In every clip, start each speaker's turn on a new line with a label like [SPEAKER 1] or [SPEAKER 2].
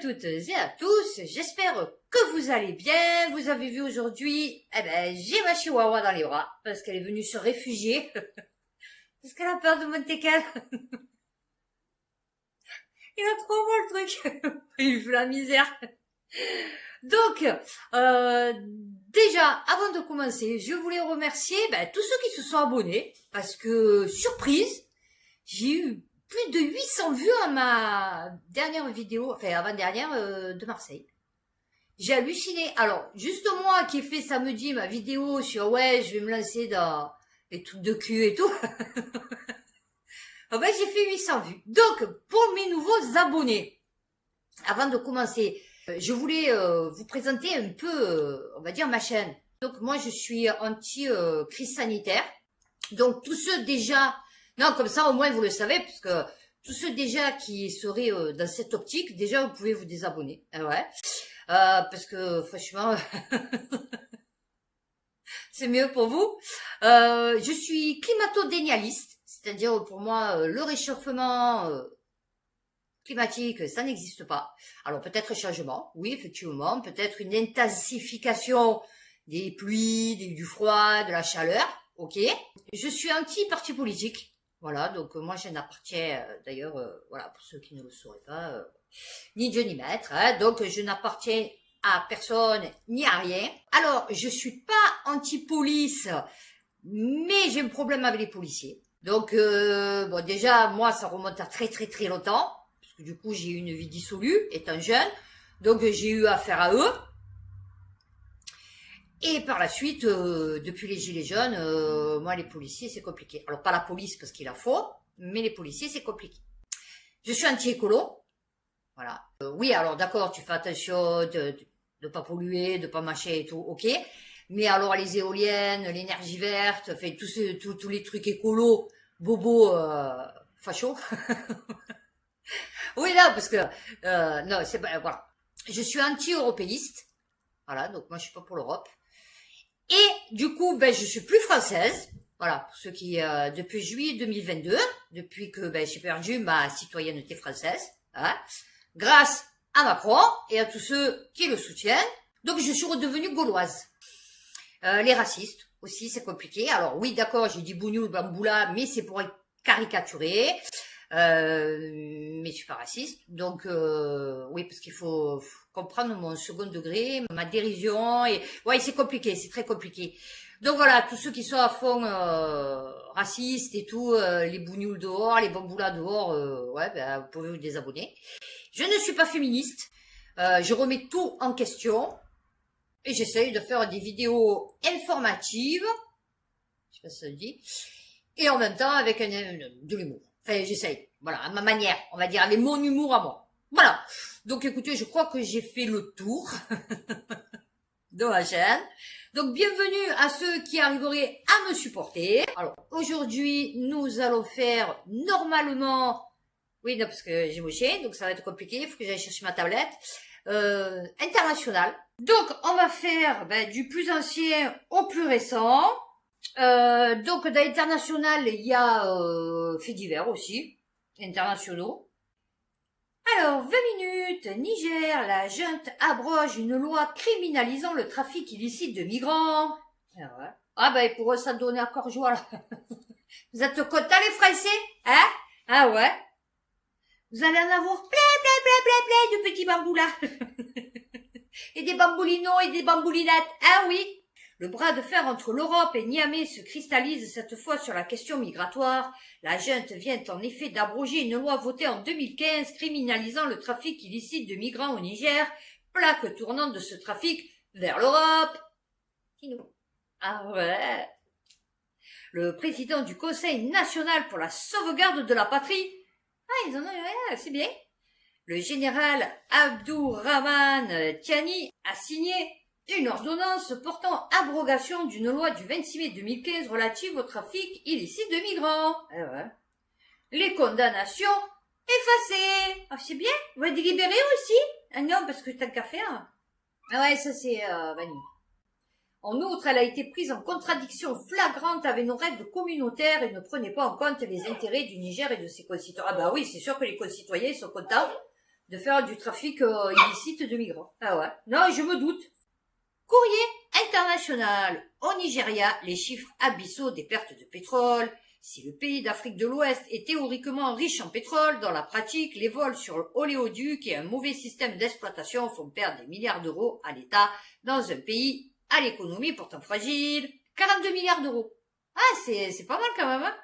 [SPEAKER 1] toutes et à tous, j'espère que vous allez bien. Vous avez vu aujourd'hui, j'ai ma chihuahua dans les bras, parce qu'elle est venue se réfugier, parce qu'elle a peur de mon teckel. Il a trop mal le truc, il fait la misère. Donc, déjà, avant de commencer, je voulais remercier tous ceux qui se sont abonnés, parce que, surprise, j'ai eu plus de 800 vues à ma dernière vidéo, enfin avant-dernière de Marseille. J'ai halluciné. Alors, juste moi qui ai fait samedi ma vidéo sur ouais, je vais me lancer dans les trucs de cul et tout. J'ai fait 800 vues. Donc, pour mes nouveaux abonnés, avant de commencer, je voulais vous présenter un peu, on va dire, ma chaîne. Donc, moi, je suis anti-crise sanitaire. Donc, tous ceux déjà... Non, comme ça, au moins, vous le savez, parce que tous ceux déjà qui seraient dans cette optique, déjà, vous pouvez vous désabonner. Ouais. Parce que, franchement, c'est mieux pour vous. Je suis climato-dénialiste, c'est-à-dire, pour moi, le réchauffement climatique, ça n'existe pas. Alors, peut-être un changement, oui, effectivement, peut-être une intensification des pluies, du froid, de la chaleur, ok. Je suis anti-parti politique. Voilà, donc moi je n'appartiens, d'ailleurs, voilà, pour ceux qui ne le sauraient pas, ni Dieu ni maître, hein, donc je n'appartiens à personne ni à rien. Alors, je suis pas anti-police, mais j'ai un problème avec les policiers. Donc, bon, déjà, moi, ça remonte à très très très longtemps, parce que du coup, j'ai eu une vie dissolue, étant jeune, donc j'ai eu affaire à eux. Et par la suite, depuis les gilets jaunes, moi les policiers c'est compliqué. Alors pas la police parce qu'il a faux, mais les policiers c'est compliqué. Je suis anti-écolo, voilà. Oui alors d'accord, tu fais attention de pas polluer, de pas mâcher et tout, ok. Mais alors les éoliennes, l'énergie verte, enfin tous les trucs écolos, bobo, facho. Oui non parce que non c'est pas voilà. Je suis anti-européiste, voilà donc moi je suis pas pour l'Europe. Et du coup, je suis plus française. Voilà, pour ceux qui, depuis juillet 2022, depuis que j'ai perdu ma citoyenneté française, hein, grâce à Macron et à tous ceux qui le soutiennent. Donc, je suis redevenue gauloise. Les racistes aussi, c'est compliqué. Alors oui, d'accord, j'ai dit bougnou, bamboula, mais c'est pour caricaturer. Mais je suis pas raciste, donc oui, parce qu'il faut comprendre mon second degré, ma dérision, et ouais, c'est compliqué, c'est très compliqué. Donc voilà, tous ceux qui sont à fond racistes et tout, les bougnoules dehors, les bamboulas dehors, ouais, vous pouvez vous désabonner. Je ne suis pas féministe, je remets tout en question, et j'essaye de faire des vidéos informatives, je sais pas si ça se dit, et en même temps avec de l'humour. Enfin, j'essaye. Voilà, à ma manière, on va dire, avec mon humour à moi. Voilà. Donc, écoutez, je crois que j'ai fait le tour de ma chaîne. Donc, bienvenue à ceux qui arriveraient à me supporter. Alors, aujourd'hui, nous allons faire normalement... Oui, non, parce que j'ai mon chien, donc ça va être compliqué. Il faut que j'aille chercher ma tablette. International. Donc, on va faire du plus ancien au plus récent. Donc dans l'international, il y a faits divers aussi, internationaux. Alors, 20 minutes, Niger, la junte abroge une loi criminalisant le trafic illicite de migrants. Ah ouais. Ah pour eux, ça donnait encore joie là. Vous êtes contents les Français, hein? Ah ouais. Vous allez en avoir plein de petits bamboulas. Et des bamboulinos et des bamboulinettes, ah oui. Le bras de fer entre l'Europe et Niamey se cristallise cette fois sur la question migratoire. La junte vient en effet d'abroger une loi votée en 2015 criminalisant le trafic illicite de migrants au Niger, plaque tournante de ce trafic vers l'Europe. Ah ouais. Le président du Conseil national pour la sauvegarde de la patrie. Ah, ils en ont, c'est bien. Le général Abdourahmane Tiani a signé une ordonnance portant abrogation d'une loi du 26 mai 2015 relative au trafic illicite de migrants. Eh ouais. Les condamnations effacées. Ah, c'est bien. Vous êtes délibéré aussi? Ah non, parce que t'as qu'à faire. Ah ouais, ça c'est Vanille. En outre, elle a été prise en contradiction flagrante avec nos règles communautaires et ne prenait pas en compte les intérêts du Niger et de ses concitoyens. Ah oui, c'est sûr que les concitoyens sont contents de faire du trafic illicite de migrants. Ah ouais. Non, je me doute. Courrier international. Au Nigeria, les chiffres abyssaux des pertes de pétrole. Si le pays d'Afrique de l'Ouest est théoriquement riche en pétrole, dans la pratique, les vols sur oléoducs et un mauvais système d'exploitation font perdre des milliards d'euros à l'État dans un pays à l'économie pourtant fragile. 42 milliards d'euros. Ah, c'est pas mal quand même, hein?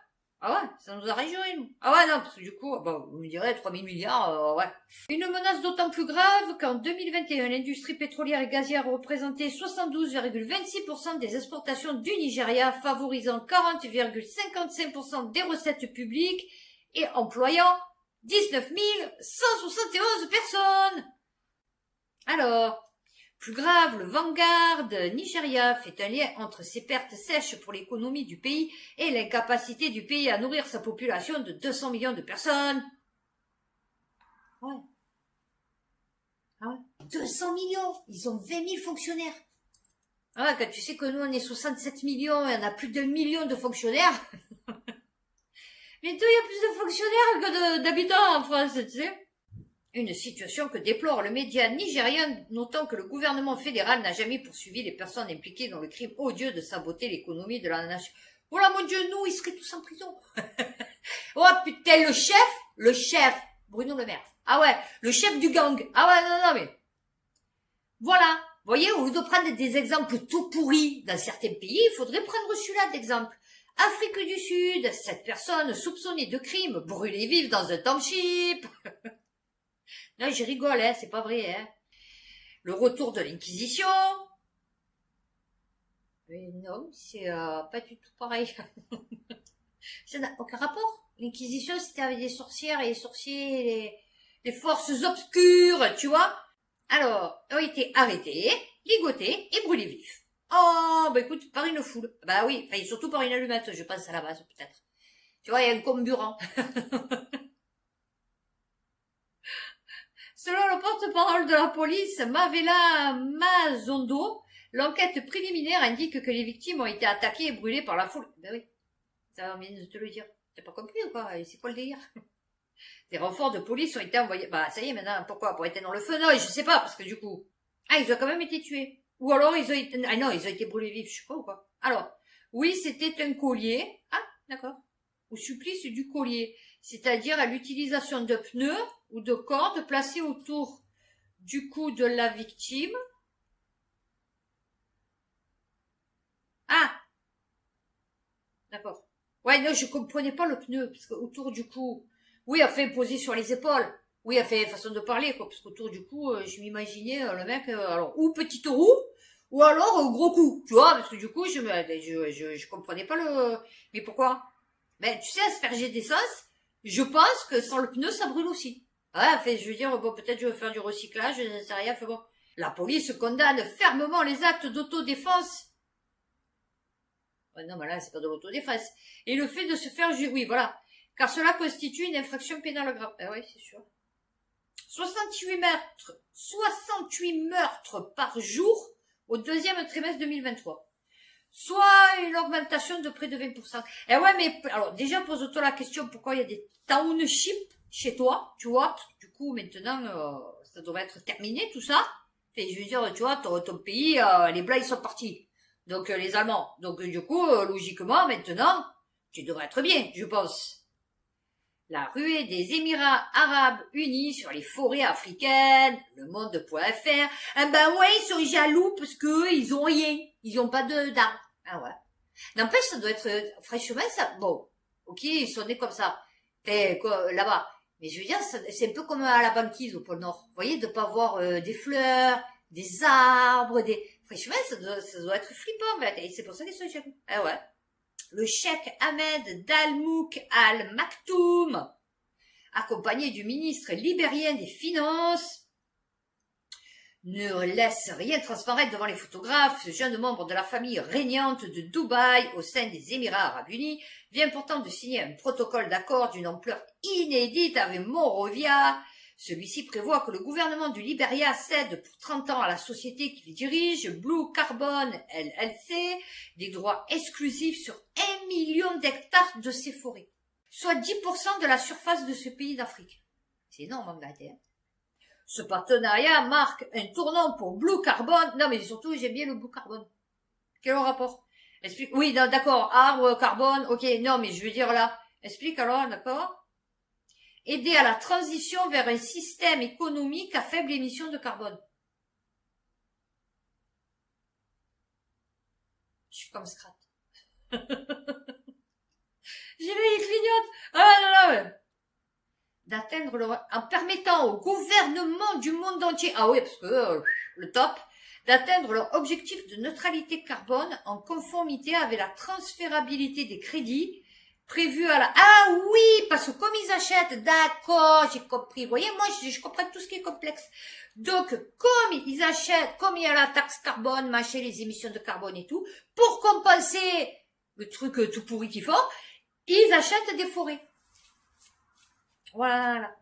[SPEAKER 1] Ah ouais, ça nous a réjoui, nous. Ah ouais, non, parce que du coup, bon, vous me direz 3000 milliards, ouais. Une menace d'autant plus grave qu'en 2021, l'industrie pétrolière et gazière représentait 72,26% des exportations du Nigeria, favorisant 40,55% des recettes publiques et employant 19 171 personnes. Alors, plus grave, le Vanguard Nigeria fait un lien entre ces pertes sèches pour l'économie du pays et l'incapacité du pays à nourrir sa population de 200 millions de personnes. Ouais. Ah ouais. 200 millions. Ils ont 20 000 fonctionnaires. Ah ouais, quand tu sais que nous on est 67 millions et on a plus d'1 million de fonctionnaires. Mais toi, il y a plus de fonctionnaires que d'habitants en France, tu sais. Une situation que déplore le média nigérien, notant que le gouvernement fédéral n'a jamais poursuivi les personnes impliquées dans le crime odieux de saboter l'économie de la nation. Oh là, mon Dieu, nous, ils seraient tous en prison. Oh putain, le chef, Bruno Le Maire. Ah ouais, le chef du gang. Ah ouais, non, mais... Voilà. Vous voyez, au lieu de prendre des exemples tout pourris dans certains pays, il faudrait prendre celui-là d'exemple. Afrique du Sud, 7 personnes soupçonnées de crimes brûlées vives dans un township. Non, je rigole, hein, c'est pas vrai, hein. Le retour de l'Inquisition. Mais non, c'est pas du tout pareil. Ça n'a aucun rapport. L'Inquisition, c'était avec des sorcières et les sorciers, les forces obscures, tu vois. Alors, ont été arrêtés, ligotés et brûlés vifs. Oh, bah écoute, par une foule. Bah oui, enfin, surtout par une allumette, je pense à la base, peut-être. Tu vois, il y a un comburant. Selon le porte-parole de la police, Mavela Mazondo, l'enquête préliminaire indique que les victimes ont été attaquées et brûlées par la foule. Ben oui, ça vient de te le dire. T'as pas compris ou quoi? C'est quoi le délire? Des renforts de police ont été envoyés. Bah ça y est maintenant, pourquoi? Pour être dans le feu? Non, je sais pas, parce que du coup... Ah, ils ont quand même été tués. Ou alors ils ont été... Ah non, ils ont été brûlés vifs, je sais pas ou quoi. Alors, oui, c'était un collier. Ah, d'accord. Au supplice du collier, c'est-à-dire à l'utilisation de pneus ou de cordes placées autour du cou de la victime. Ah, d'accord. Ouais, non, je comprenais pas le pneu, parce que autour du cou, oui, enfin, posé sur les épaules. Oui, enfin, façon de parler, quoi, parce qu'autour du cou, je m'imaginais le mec, alors, ou petite roue, ou alors gros cou, tu vois, parce que du coup, je comprenais pas le... Mais pourquoi? Ben, tu sais, asperger d'essence, je pense que sans le pneu, ça brûle aussi. Ouais, enfin, je veux dire, bon, peut-être je vais faire du recyclage, je ne sais rien, fait bon. La police condamne fermement les actes d'autodéfense. Ouais, non, mais là, c'est pas de l'autodéfense. Et le fait de se faire oui, voilà. Car cela constitue une infraction pénale grave. Ah oui, c'est sûr. 68 meurtres par jour au deuxième trimestre 2023. Soit une augmentation de près de 20%. Eh ouais, mais alors déjà pose-toi la question pourquoi il y a des townships chez toi, tu vois. Du coup, maintenant, ça devrait être terminé tout ça. Et je veux dire, tu vois, ton pays, les Blancs ils sont partis. Donc les Allemands. Donc du coup, logiquement, maintenant, tu devrais être bien, je pense. La ruée des Émirats Arabes Unis sur les forêts africaines, le monde.fr. Ah ben ouais, ils sont jaloux parce que ils ont rien. Ils ont pas d'armes. Ah ouais. N'empêche, ça doit être, franchement, ça, bon. Ok, ils sont nés comme ça. Fait, quoi, là-bas. Mais je veux dire, c'est un peu comme à la banquise au pôle Nord. Vous voyez, de pas voir des fleurs, des arbres, franchement, ça doit être flippant, et c'est pour ça qu'ils sont jaloux. Ah ouais. Le cheikh Ahmed Dalmouk Al Maktoum, accompagné du ministre libérien des Finances, ne laisse rien transparaître devant les photographes. Ce jeune membre de la famille régnante de Dubaï au sein des Émirats Arabes Unis vient pourtant de signer un protocole d'accord d'une ampleur inédite avec Monrovia. Celui-ci prévoit que le gouvernement du Libéria cède pour 30 ans à la société qui le dirige, Blue Carbon LLC, des droits exclusifs sur 1 million d'hectares de ses forêts, soit 10% de la surface de ce pays d'Afrique. C'est énorme en vérité. Ce partenariat marque un tournant pour Blue Carbon. Non, mais surtout, j'aime bien le Blue Carbon. Quel est le rapport? Explique. Oui, d'accord, arbre, carbone, ok, non, mais je veux dire là, explique alors, d'accord? Aider à la transition vers un système économique à faible émission de carbone. Je suis comme Scrat. J'ai l'œil clignote. Ah non, non, d'atteindre en permettant au gouvernement du monde entier, ah oui, parce que le top, d'atteindre leur objectif de neutralité carbone en conformité avec la transférabilité des crédits prévus à la... Ah oui, parce que comme ils achètent, d'accord, j'ai compris. Vous voyez, moi, je comprends tout ce qui est complexe. Donc, comme ils achètent, comme il y a la taxe carbone, machin, les émissions de carbone et tout, pour compenser le truc tout pourri qu'ils font, ils achètent des forêts. Voilà.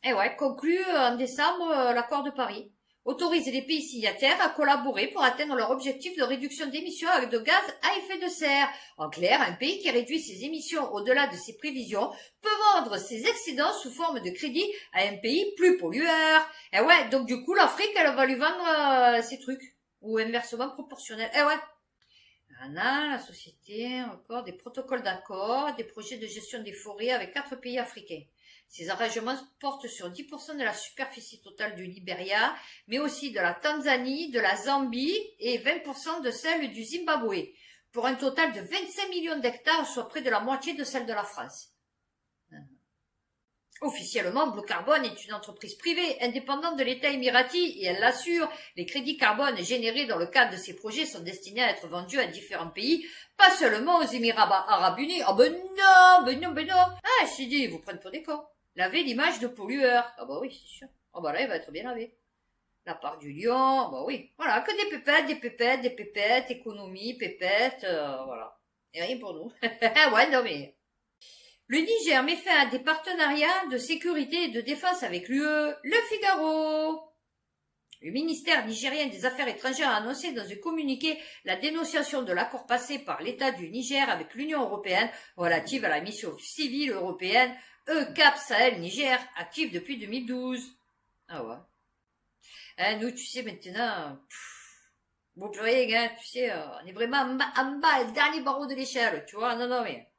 [SPEAKER 1] Et ouais, conclu en décembre l'accord de Paris. Autorise les pays signataires à collaborer pour atteindre leur objectif de réduction d'émissions de gaz à effet de serre. En clair, un pays qui réduit ses émissions au-delà de ses prévisions peut vendre ses excédents sous forme de crédit à un pays plus pollueur. Et ouais, donc du coup, l'Afrique, elle va lui vendre ses trucs. Ou inversement proportionnel. Et ouais. La société, encore des protocoles d'accord, des projets de gestion des forêts avec 4 pays africains. Ces arrangements portent sur 10% de la superficie totale du Libéria, mais aussi de la Tanzanie, de la Zambie et 20% de celle du Zimbabwe, pour un total de 25 millions d'hectares, soit près de la moitié de celle de la France. Officiellement, Blue Carbon est une entreprise privée indépendante de l'État émirati et elle l'assure, les crédits carbone générés dans le cadre de ces projets sont destinés à être vendus à différents pays, pas seulement aux Émirats Arabes Unis. Ah ben non. Ah, je t'ai dit, ils vous prennent pour des cons. Laver l'image de pollueur. Ah bah oui, c'est sûr. Ah bah là, il va être bien lavé. La part du lion, bah oui. Voilà, que des pépettes, économie, pépettes, voilà. Et rien pour nous. Ouais, non mais... Le Niger met fin à des partenariats de sécurité et de défense avec l'UE. Le Figaro. Le ministère nigérien des Affaires étrangères a annoncé dans un communiqué la dénonciation de l'accord passé par l'État du Niger avec l'Union européenne relative à la mission civile européenne EUCAP Sahel Niger, active depuis 2012. Ah ouais. Nous, tu sais, maintenant, bon, plus rien, tu sais, on est vraiment en bas, le dernier barreau de l'échelle, tu vois, non, mais...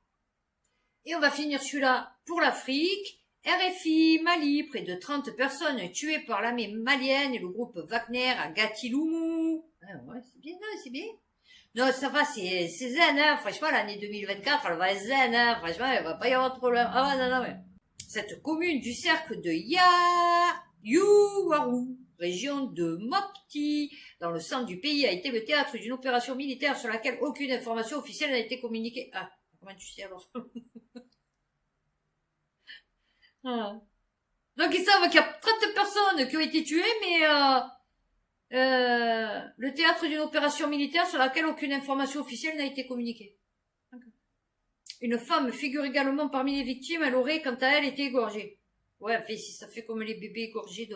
[SPEAKER 1] Et on va finir celui-là pour l'Afrique. RFI, Mali, près de 30 personnes tuées par l'armée malienne et le groupe Wagner à Gatiloumou. Ah ouais, c'est bien, non, c'est bien. Non, ça va, c'est zen, hein. Franchement, l'année 2024, elle va être zen, hein. Franchement, il va pas y avoir de problème. Ah ouais, non, mais. Cette commune du cercle de Youarou, région de Mopti, dans le centre du pays, a été le théâtre d'une opération militaire sur laquelle aucune information officielle n'a été communiquée. Ah, comment tu sais alors? Ah. Donc ils savent qu'il y a 30 personnes qui ont été tuées, mais le théâtre d'une opération militaire sur laquelle aucune information officielle n'a été communiquée. Okay. Une femme figure également parmi les victimes, elle aurait quant à elle été égorgée. Ouais, fait, si ça fait comme les bébés égorgés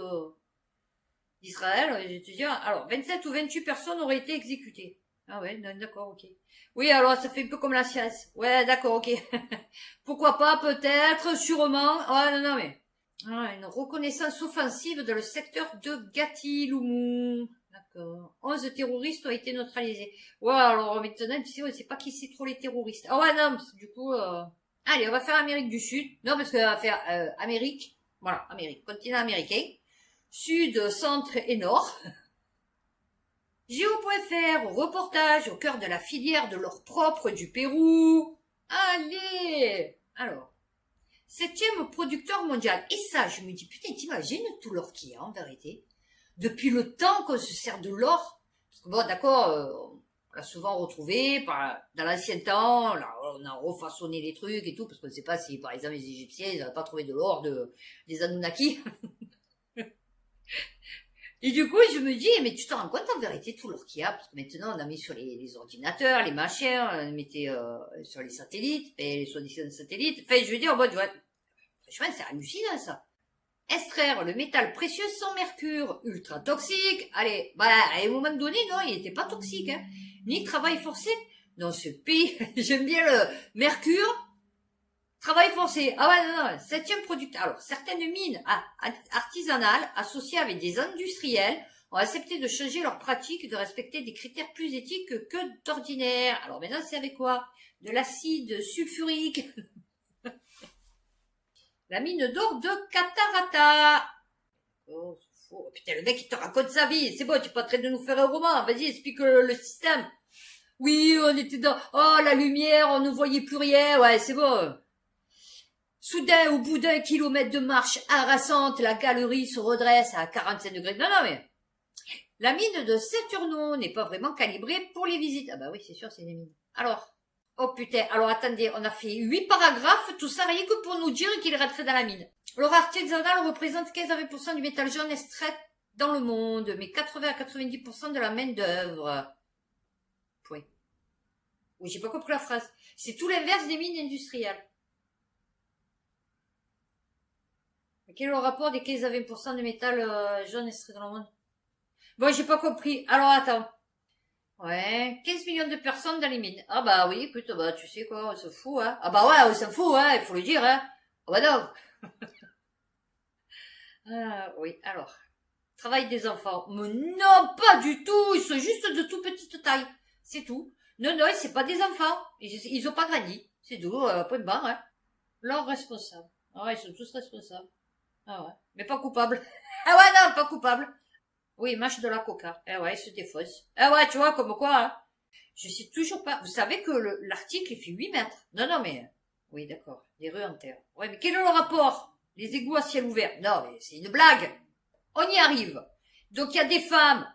[SPEAKER 1] d'Israël, je vais te dire, alors 27 ou 28 personnes auraient été exécutées. Ah ouais, d'accord, ok. Oui, alors ça fait un peu comme la science. Ouais, d'accord, ok. Pourquoi pas, peut-être, sûrement. Ouais, non, mais... Ah, une reconnaissance offensive dans le secteur de Gatiloumou. D'accord. 11 terroristes ont été neutralisés. Ouais, alors maintenant, tu sais, on sait pas qui c'est trop les terroristes. Ah ouais, non, parce que du coup... Allez, on va faire Amérique du Sud. Non, parce qu'on va faire Amérique. Voilà, Amérique. Continent américain. Sud, centre et nord. Géo.fr, reportage au cœur de la filière de l'or propre du Pérou. Allez! Alors, 7e producteur mondial. Et ça, je me dis, putain, t'imagines tout l'or qu'il y a en vérité? Depuis le temps qu'on se sert de l'or. Parce que bon, d'accord, on l'a souvent retrouvé dans l'ancien temps, là, on a refaçonné les trucs et tout, parce qu'on ne sait pas si, par exemple, les Égyptiens, ils n'avaient pas trouvé de l'or des Anunnaki. Et du coup, je me dis, mais tu te rends compte en vérité tout l'or qu'il y a, parce que maintenant on a mis sur les ordinateurs, les machins, on mettait sur les satellites, et les soi-disant satellites. Enfin, je veux dire, bon, tu vois, franchement, c'est hallucinant ça. Extraire le métal précieux sans mercure, ultra toxique. Allez, bah, à un moment donné, non, il n'était pas toxique, hein. Ni travail forcé. Dans ce pays, j'aime bien le mercure. Travail forcé. Ah ouais, non. Septième producteur. Alors, certaines mines artisanales associées avec des industriels ont accepté de changer leurs pratiques et de respecter des critères plus éthiques que d'ordinaire. Alors maintenant, c'est avec quoi? De l'acide sulfurique. La mine d'or de Catarata. Oh, c'est faux. Putain, le mec, il te raconte sa vie. C'est bon, tu es pas en train de nous faire un roman. Vas-y, explique le système. Oui, on était dans... Oh, la lumière, on ne voyait plus rien. Ouais, c'est bon. Soudain, au bout d'un kilomètre de marche harassante, la galerie se redresse à 45 degrés. Non, non, mais... La mine de Saturno n'est pas vraiment calibrée pour les visites. Ah bah oui, c'est sûr, c'est des mines. Alors... Oh putain, alors attendez, on a fait 8 paragraphes, tout ça rien que pour nous dire qu'il rentrait dans la mine. L'or artisanal représente 15 à 20% du métal jaune extrait dans le monde, mais 80 à 90% de la main d'œuvre. Point. Oui, j'ai pas compris la phrase. C'est tout l'inverse des mines industrielles. Mais quel est le rapport des 15 à 20% de métal jaune extrait dans le monde? Bon, j'ai pas compris. Alors attends. Ouais, 15 millions de personnes dans les mines. Ah bah oui, écoute, bah tu sais quoi, on s'en fout, hein. Ah bah ouais, on s'en fout, hein, il faut le dire, hein. Ah bah non. Oui, alors. Travail des enfants. Mais non, pas du tout, ils sont juste de toute petite taille. C'est tout. Non, non, c'est pas des enfants. Ils ont pas grandi. C'est tout, point de barre, hein. Leurs responsables. Ah ouais, ils sont tous responsables. Ah ouais. Mais pas coupables. Ah ouais, non, pas coupables. Oui, mâche de la coca. Eh ouais, il se défausse. Eh ouais, tu vois, comme quoi, hein. Je sais toujours pas. Vous savez que l'article, il fait 8 mètres. Non, non, mais... Oui, d'accord. Les rues en terre. Ouais, mais quel est le rapport? Les égouts à ciel ouvert. Non, mais c'est une blague. On y arrive. Donc, il y a des femmes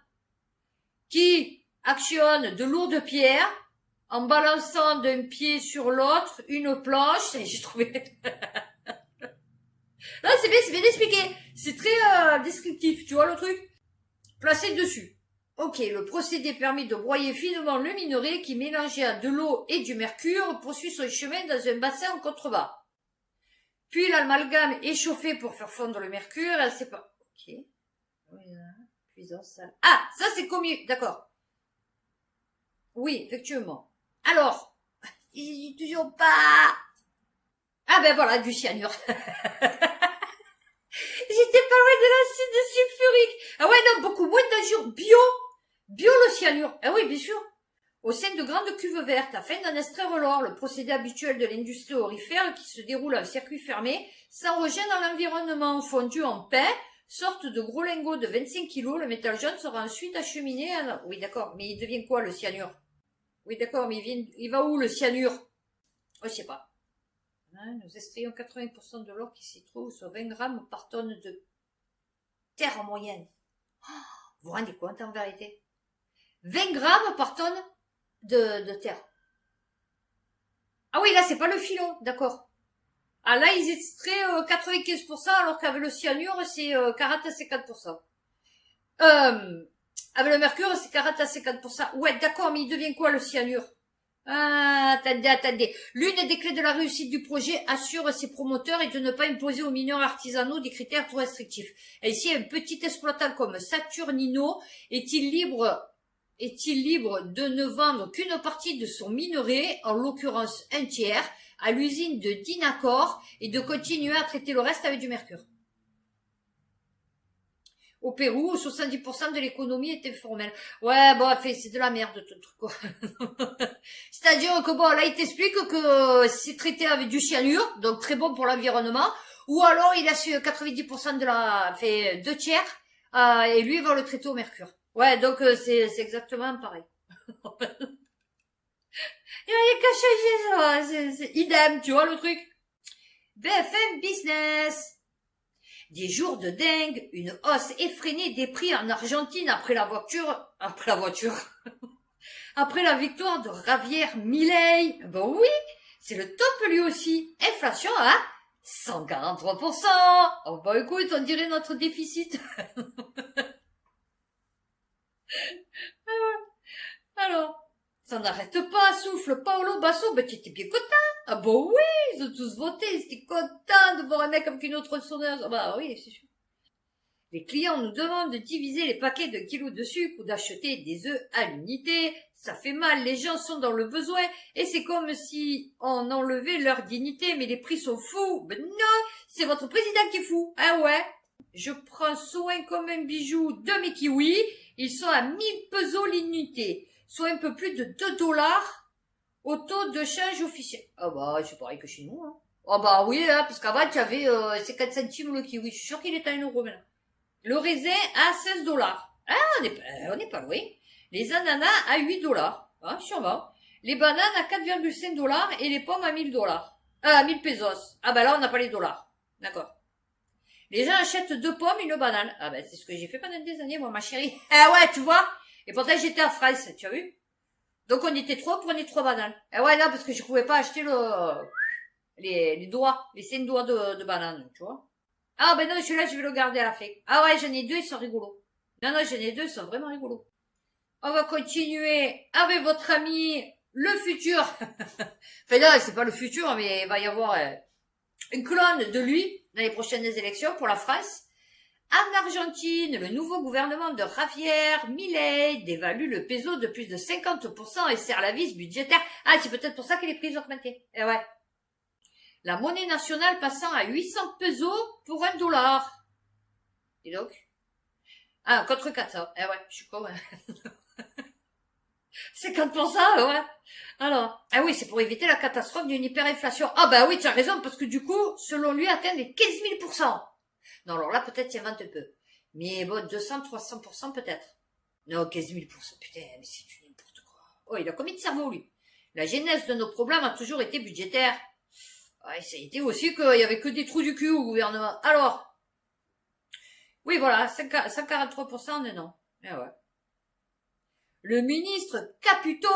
[SPEAKER 1] qui actionnent de lourdes pierres en balançant d'un pied sur l'autre une planche. Et j'ai trouvé... Non, c'est bien expliqué. C'est très descriptif, tu vois le truc? Placé dessus. Ok, le procédé permet de broyer finement le minerai qui, mélangé à de l'eau et du mercure, poursuit son chemin dans un bassin en contrebas. Puis l'amalgame est chauffé pour faire fondre le mercure, elle sépare. Ok. Puissance sale. Ah, ça c'est commun. D'accord. Oui, effectivement. Alors, ils disent toujours pas. Ah ben voilà, du cyanure. J'étais pas loin de l'acide sulfurique. Ah ouais, non, beaucoup moins dangereux. Bio le cyanure. Ah oui, bien sûr. Au sein de grandes cuves vertes, afin d'en extraire l'or, le procédé habituel de l'industrie aurifère qui se déroule en circuit fermé, sans rejet dans l'environnement, fondu en pain, sorte de gros lingots de 25 kilos, le métal jaune sera ensuite acheminé à... Oui, d'accord, mais il devient quoi, le cyanure? Oui, d'accord, mais il va où, le cyanure? Je sais pas. Nous extrayons 80% de l'or qui s'y trouve sur 20 grammes par tonne de terre en moyenne. Oh, vous vous rendez compte en vérité? 20 grammes par tonne de terre. Ah oui, là c'est pas le filon, d'accord. Ah là ils extraient 95% alors qu'avec le cyanure c'est 40 à 50%. Avec le mercure c'est 40 à 50%. Ouais, d'accord, mais il devient quoi le cyanure? Ah, attendez. L'une des clés de la réussite du projet, assure ses promoteurs, est de ne pas imposer aux mineurs artisanaux des critères trop restrictifs. Ainsi, un petit exploitant comme Saturnino est-il libre de ne vendre qu'une partie de son minerai, en l'occurrence un tiers, à l'usine de Dinacor et de continuer à traiter le reste avec du mercure. Au Pérou, où 70% de l'économie est informelle. Ouais, bon, c'est de la merde, tout truc, quoi. C'est-à-dire que bon, là, il t'explique que c'est traité avec du cyanure, donc très bon pour l'environnement, ou alors il a su 90% de 2 tiers, et lui, il va le traiter au mercure. Ouais, donc c'est exactement pareil. Il n'y a qu'à changer ça, c'est idem, tu vois le truc. BFM Business. Des jours de dingue, une hausse effrénée des prix en Argentine après la victoire de Javier Milei. Ben oui, c'est le top lui aussi. Inflation à 143%. Oh bah écoute, on dirait notre déficit. Alors, ça n'arrête pas, souffle Paolo Basso, ben tu étais bien content. Ah bah oui, ils ont tous voté, ils étaient contents de voir un mec avec une autre sonneuse. Ah bah oui, c'est sûr. Les clients nous demandent de diviser les paquets de kilos de sucre ou d'acheter des œufs à l'unité. Ça fait mal, les gens sont dans le besoin et c'est comme si on enlevait leur dignité, mais les prix sont fous. Ben non, c'est votre président qui est fou. Ah ouais. Je prends soin comme un bijou de mes kiwis. Ils sont à 1000 pesos l'unité, soit un peu plus de 2 dollars au taux de change officiel. Ah bah, c'est pareil que chez nous, hein. Ah bah oui, hein, parce qu'avant, tu avais 50 centimes le kiwi. Je suis sûr qu'il est à 1 euro maintenant. Le raisin à 16 dollars. Ah, on n'est pas loin. Les ananas à 8 dollars. Hein, sûrement. Les bananes à 4,5 dollars et les pommes à 1000 dollars. À 1000 pesos. Ah bah là, on n'a pas les dollars. D'accord. Les gens achètent 2 pommes et une banane. Ah bah c'est ce que j'ai fait pendant des années, moi, ma chérie. Ah ouais, tu vois. Et pourtant, j'étais en France, tu as vu? Donc on était 3, on prenait 3 bananes. Ah ouais, non, parce que je pouvais pas acheter les doigts, les 5 doigts de banane, tu vois. Ah ben non, celui-là, je vais le garder à la fin. Ah ouais, j'en ai 2, ils sont rigolos. Non, j'en ai 2, ils sont vraiment rigolos. On va continuer avec votre ami, le futur. Enfin là, c'est pas le futur, mais il va y avoir une clone de lui dans les prochaines élections pour la France. En Argentine, le nouveau gouvernement de Javier Milei dévalue le peso de plus de 50% et serre la vis budgétaire. Ah, c'est peut-être pour ça que les prix ont augmenté. Eh ouais. La monnaie nationale passant à 800 pesos pour 1 dollar. Et donc? Ah, contre 400. Eh ouais, je suis con, hein. 50%, ouais. Alors. Ah oui, c'est pour éviter la catastrophe d'une hyperinflation. Ah bah oui, tu as raison, parce que du coup, selon lui, atteint les 15 000%. Non, alors là, peut-être, il invente un peu. Mais bon, 200, 300% peut-être. Non, 15 000%, putain, mais c'est du n'importe quoi. Oh, il a combien de cerveau, lui? La genèse de nos problèmes a toujours été budgétaire. Ouais, ça a été aussi qu'il y avait que des trous du cul au gouvernement. Alors, oui, voilà, 143% en un an. Eh ouais. Le ministre Caputo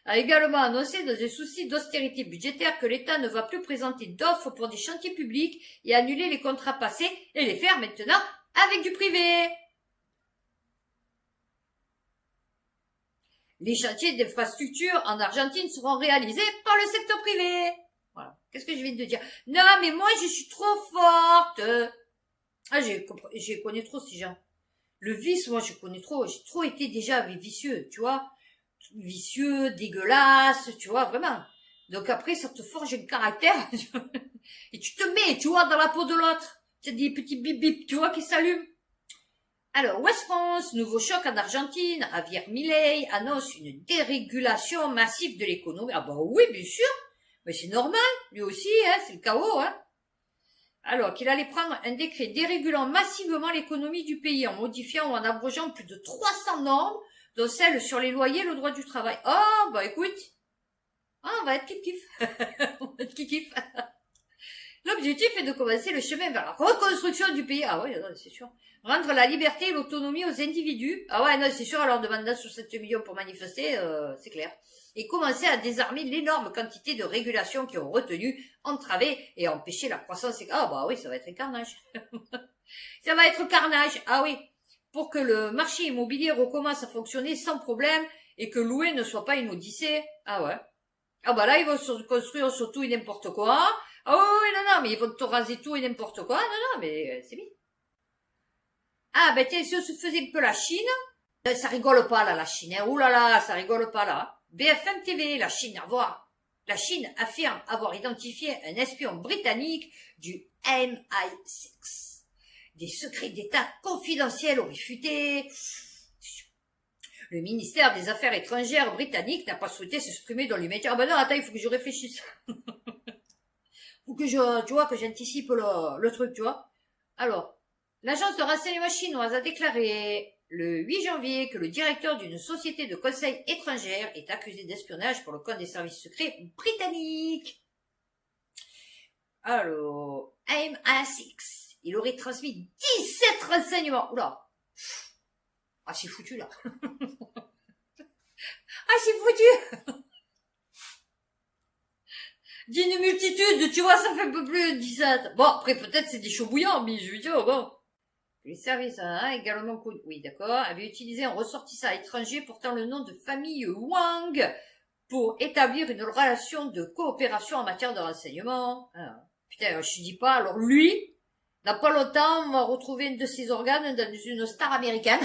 [SPEAKER 1] a également annoncé dans un souci d'austérité budgétaire que l'État ne va plus présenter d'offres pour des chantiers publics et annuler les contrats passés et les faire maintenant avec du privé. Les chantiers d'infrastructure en Argentine seront réalisés par le secteur privé. Voilà. Qu'est-ce que je viens de dire? Non, mais moi, je suis trop forte. Ah, j'ai connais trop ces gens. Le vice, moi, je connais trop. J'ai trop été déjà avec vicieux, tu vois. Vicieux, dégueulasse, tu vois, vraiment. Donc après, ça te forge un caractère. Et tu te mets, tu vois, dans la peau de l'autre. Tu as des petits bip bip, tu vois, qui s'allument. Alors, Ouest France, nouveau choc en Argentine, Javier Milei annonce une dérégulation massive de l'économie. Ah bah oui, bien sûr, mais c'est normal, lui aussi, hein, c'est le chaos, hein. Alors, qu'il allait prendre un décret dérégulant massivement l'économie du pays en modifiant ou en abrogeant plus de 300 normes, dont celles sur les loyers et le droit du travail. Oh, bah écoute, on va être kiff-kiff. On va être kiff-kiff. L'objectif est de commencer le chemin vers la reconstruction du pays. Ah oui, c'est sûr. Rendre la liberté et l'autonomie aux individus. Ah ouais, non, c'est sûr, alors demandant 67 millions pour manifester, c'est clair. Et commencer à désarmer l'énorme quantité de régulations qui ont retenu, entravé et empêché la croissance. Ah bah oui, ça va être un carnage. Ça va être carnage. Ah oui. Pour que le marché immobilier recommence à fonctionner sans problème et que louer ne soit pas une odyssée. Ah ouais. Ah bah là, ils vont se construire sur tout et n'importe quoi. Ah oui, non, mais ils vont te raser tout et n'importe quoi. Non, mais c'est bien. Ah, ben tiens, si on se faisait un peu la Chine, ça rigole pas là, la Chine. Hein. Ouh là là, ça rigole pas là. BFM TV, la Chine affirme avoir identifié un espion britannique du MI6. Des secrets d'État confidentiels auraient fuité. Le ministère des Affaires étrangères britannique n'a pas souhaité s'exprimer dans les médias. Ah ben non, attends, il faut que je réfléchisse. Faut que que j'anticipe le truc, tu vois. Alors, l'agence de renseignement chinoise a déclaré le 8 janvier que le directeur d'une société de conseil étrangère est accusé d'espionnage pour le compte des services secrets britanniques. Alors, MI6, il aurait transmis 17 renseignements. Oula. Ah, c'est foutu, là. Ah, c'est foutu. D'une multitude, tu vois, ça fait un peu plus de 17. Bon, après, peut-être c'est des chauds bouillants, mais je veux dire, bon. Les services, également connus, oui, d'accord, avaient utilisé un ressortissant étranger portant le nom de famille Wang pour établir une relation de coopération en matière de renseignement. Ah, putain, je dis pas, alors lui, Dans pas longtemps, on va retrouver un de ses organes dans une star américaine.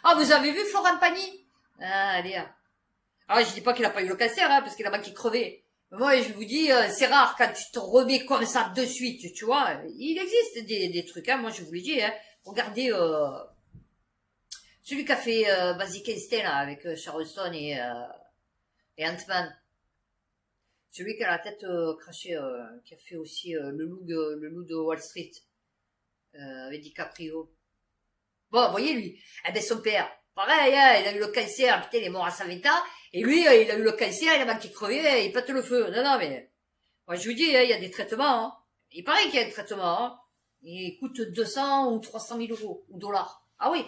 [SPEAKER 1] Ah, vous avez vu Florent Pagny? Ah, allez. Ah, je dis pas qu'il a pas eu le cancer, hein, parce qu'il a manqué crevé. Mais moi, je vous dis, c'est rare quand tu te remets comme ça de suite, tu vois. Il existe des trucs, hein, moi je vous l'ai dit, hein. Regardez, celui qui a fait Basic Instinct, là, avec Charleston et Ant-Man. Celui qui a la tête crachée, qui a fait aussi le loup de Wall Street, avec DiCaprio. Bon, voyez lui, eh ben son père, pareil, hein, il a eu le cancer, putain, il est mort à 120 ans, et lui, il a eu le cancer, il a manqué crevé, il pète le feu. Non, non, mais moi je vous dis, hein, il y a des traitements, hein. Il paraît qu'il y a des traitements, hein. Il coûte 200 ou 300 000 euros, ou dollars. Ah oui.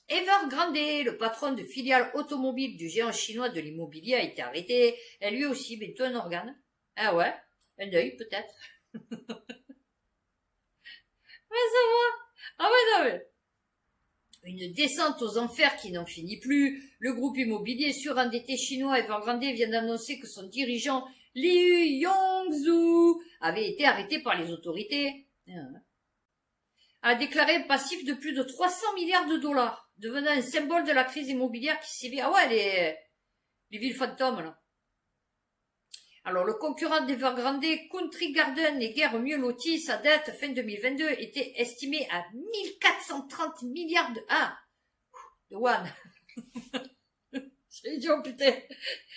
[SPEAKER 1] Evergrande, le patron de filiale automobile du géant chinois de l'immobilier, a été arrêté. Et lui aussi, bientôt un organe. Ah ouais, un œil peut-être. Mais ça va. Ah ouais, non mais. Une descente aux enfers qui n'en finit plus. Le groupe immobilier surendetté chinois Evergrande vient d'annoncer que son dirigeant Liu Yongzhu avait été arrêté par les autorités. A déclaré un passif de plus de 300 milliards de dollars, devenant un symbole de la crise immobilière qui sévit. Ah ouais, les villes fantômes, là. Alors, le concurrent d'Evergrande, Country Garden et guère mieux loti, sa dette fin 2022 était estimée à 1430 milliards de yuan. J'ai dit, oh putain,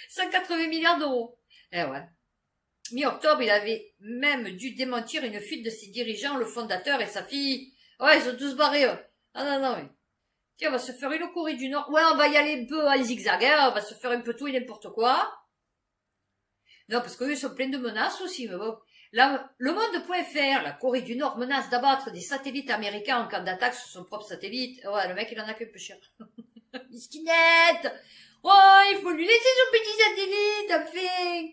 [SPEAKER 1] 180 milliards d'euros. Eh ouais. Mi-octobre, il avait même dû démentir une fuite de ses dirigeants, le fondateur et sa fille. Ouais, ils sont tous barrés. Ah non, non, mais. Tiens, on va se faire une Corée du Nord. Ouais, on va y aller un peu en zigzag, hein. On va se faire un peu tout et n'importe quoi. Non, parce qu'eux, ils sont pleins de menaces aussi, mais bon. Là, le monde.fr, la Corée du Nord menace d'abattre des satellites américains en cas d'attaque sur son propre satellite. Ouais, le mec, il en a qu'un peu cher. Miskinette! Oh, il faut lui laisser son petit satellite, enfin!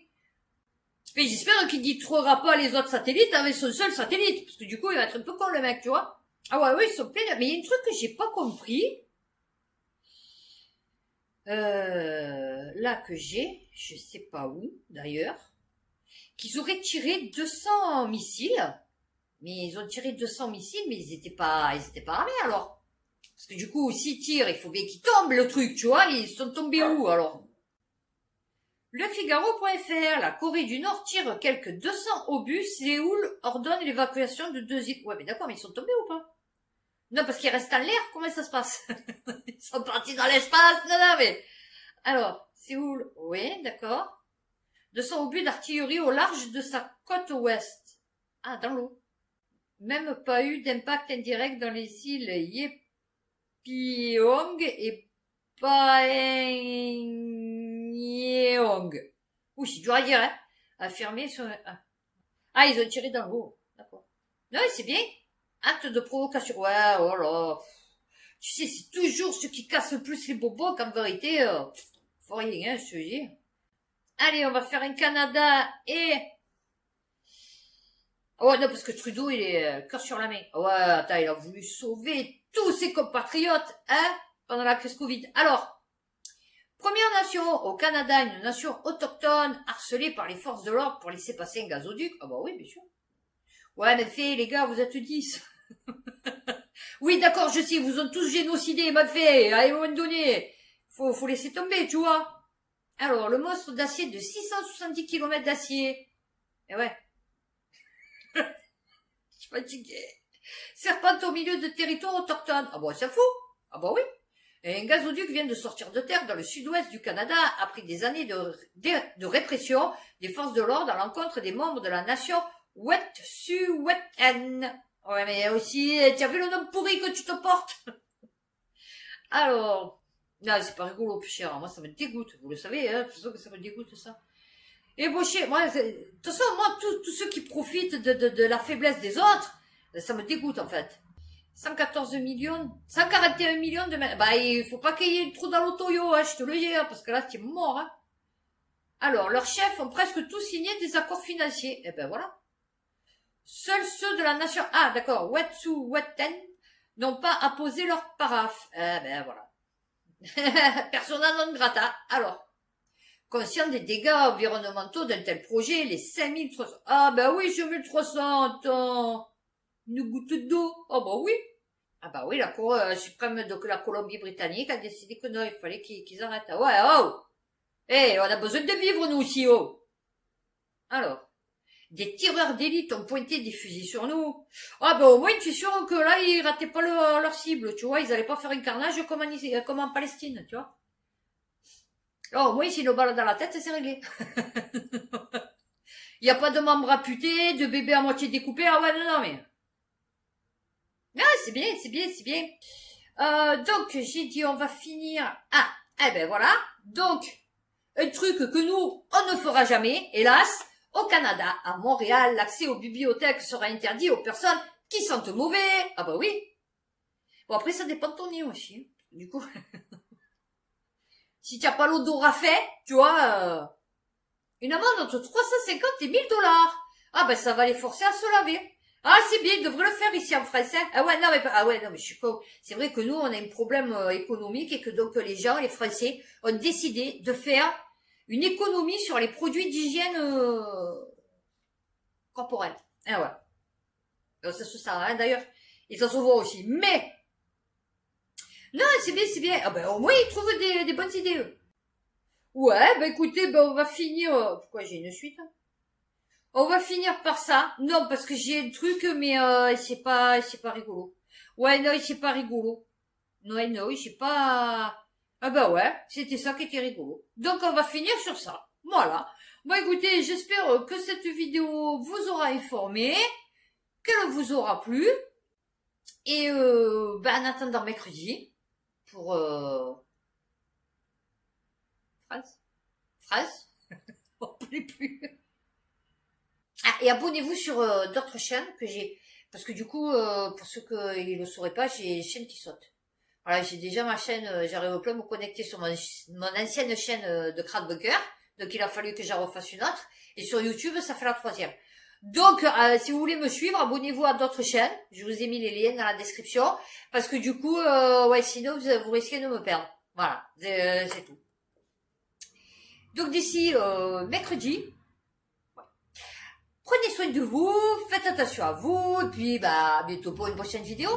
[SPEAKER 1] Mais j'espère qu'il détruira pas les autres satellites avec son seul satellite, parce que du coup, il va être un peu con, le mec, tu vois. Ah ouais, ouais, ils sont pleins de... Mais il y a un truc que j'ai pas compris. Là que j'ai, je sais pas où, d'ailleurs, qu'ils auraient tiré 200 missiles. Mais ils ont tiré 200 missiles, mais ils étaient pas armés, alors. Parce que du coup, s'ils tirent, il faut bien qu'ils tombent, le truc, tu vois. Ils sont tombés où, alors? Le Figaro.fr, la Corée du Nord tire quelques 200 obus, Séoul ordonne l'évacuation de 2 îles. Ouais, mais d'accord, mais ils sont tombés ou pas? Non, parce qu'ils restent en l'air, comment ça se passe? Ils sont partis dans l'espace, non, non, mais... Alors, Séoul, oui, d'accord. 200 obus d'artillerie au large de sa côte ouest. Ah, dans l'eau. Même pas eu d'impact indirect dans les îles Yepiong et Paenyong. Oui, c'est dur à dire, hein. Affirmé sur... Ah, ils ont tiré dans l'eau. D'accord. Non, c'est bien. Acte de provocation. Ouais, oh là. Tu sais, c'est toujours ceux qui cassent le plus les bobos qu'en vérité, faut rien, hein, je te dis. Allez, on va faire un Canada et... Oh non, parce que Trudeau, il est cœur sur la main. Ouais, attends, il a voulu sauver tous ses compatriotes, hein, pendant la crise Covid. Alors, Première Nation, au Canada, une nation autochtone harcelée par les forces de l'ordre pour laisser passer un gazoduc. Ah bah oui, bien sûr. Ouais, mais fait, les gars, vous êtes 10. Oui, d'accord, je sais, vous ont tous génocidé, mal fait, à un moment donné. Faut laisser tomber, tu vois. Alors, le monstre d'acier de 670 km d'acier. Eh ouais. Je suis fatigué. Serpente au milieu de territoires autochtones. Ah bon, ça fout. Ah bah oui. Et un gazoduc vient de sortir de terre dans le sud-ouest du Canada après des années de répression des forces de l'ordre à l'encontre des membres de la nation Wet'suwet'en. Ouais, mais aussi, tu as vu le nom pourri que tu te portes? Alors, non, c'est pas rigolo, plus cher. Moi, ça me dégoûte. Vous le savez, hein, de toute façon, que ça me dégoûte, ça. Et bon, moi, de toute façon, moi, tous ceux qui profitent de la faiblesse des autres, ça me dégoûte, en fait. 114 millions, 141 millions de... Bah, il faut pas qu'il y ait un trou dans l'auto-yo, hein, je te le dis, hein, parce que là, tu es mort, hein. Alors, leurs chefs ont presque tous signé des accords financiers. Eh ben, voilà. Seuls ceux de la nation... Ah, d'accord, Wet'suwet'en n'ont pas apposé leur paraphe. Eh ben, voilà. Persona non grata. Alors, conscient des dégâts environnementaux d'un tel projet, les 5300... Ah bah oui, 5300, attends. Une goutte d'eau. Ah bah oui. Ah bah oui, la Cour suprême de la Colombie-Britannique a décidé que non, il fallait qu'ils arrêtent. Ah ouais, oh. Eh, on a besoin de vivre, nous aussi, oh. Alors, des tireurs d'élite ont pointé des fusils sur nous. Ah bah au moins, tu es sûr que là, ils rataient pas leur cible, tu vois. Ils allaient pas faire un carnage comme en Palestine, tu vois. Oh, au moins, si nos balles dans la tête, c'est réglé. Il n'y a pas de membres amputés, de bébés à moitié découpés. Ah ouais, non, mais... Ah, c'est bien, c'est bien, c'est bien. Donc, j'ai dit, on va finir... Ah, eh ben voilà. Donc, un truc que nous, on ne fera jamais, hélas. Au Canada, à Montréal, l'accès aux bibliothèques sera interdit aux personnes qui sentent mauvais. Ah bah oui. Bon, après, ça dépend de ton nez aussi. Du coup, si tu n'as pas l'odorat fait, tu vois, une amende entre 350 et 1000 $. Ah ben, ça va les forcer à se laver. Ah, c'est bien, ils devraient le faire ici en France, hein. Ah ouais, non, mais je suis con. C'est vrai que nous, on a un problème économique et que donc les gens, les Français, ont décidé de faire une économie sur les produits d'hygiène corporelle. Ah ouais. Alors, ça se sert, hein, d'ailleurs. Et ça se voit aussi. Mais, non, c'est bien, c'est bien. Ah ben, au moins, ils trouvent des bonnes idées, eux. Ouais, bah écoutez, ben on va finir... Pourquoi j'ai une suite, hein? On va finir par ça. Non, parce que j'ai un truc, mais c'est pas rigolo. Ouais, non, c'est pas rigolo. Ouais, non, c'est pas... Ah bah ouais, c'était ça qui était rigolo. Donc on va finir sur ça. Voilà. Bon écoutez, j'espère que cette vidéo vous aura informé, qu'elle vous aura plu. Et en attendant mercredi, pour... Phrase on ne plaît plus. Ah, et abonnez-vous sur d'autres chaînes que j'ai. Parce que du coup, pour ceux qui ne le sauraient pas, j'ai des chaînes qui sautent. Voilà, j'ai déjà ma chaîne, j'arrive plus à me connecter sur mon ancienne chaîne de Crowdbunker. Donc il a fallu que j'en refasse une autre. Et sur YouTube, ça fait la 3e. Donc, si vous voulez me suivre, abonnez-vous à d'autres chaînes. Je vous ai mis les liens dans la description. Parce que du coup, ouais, sinon vous risquez de me perdre. Voilà, c'est tout. Donc d'ici mercredi, prenez soin de vous, faites attention à vous, et puis bah à bientôt pour une prochaine vidéo.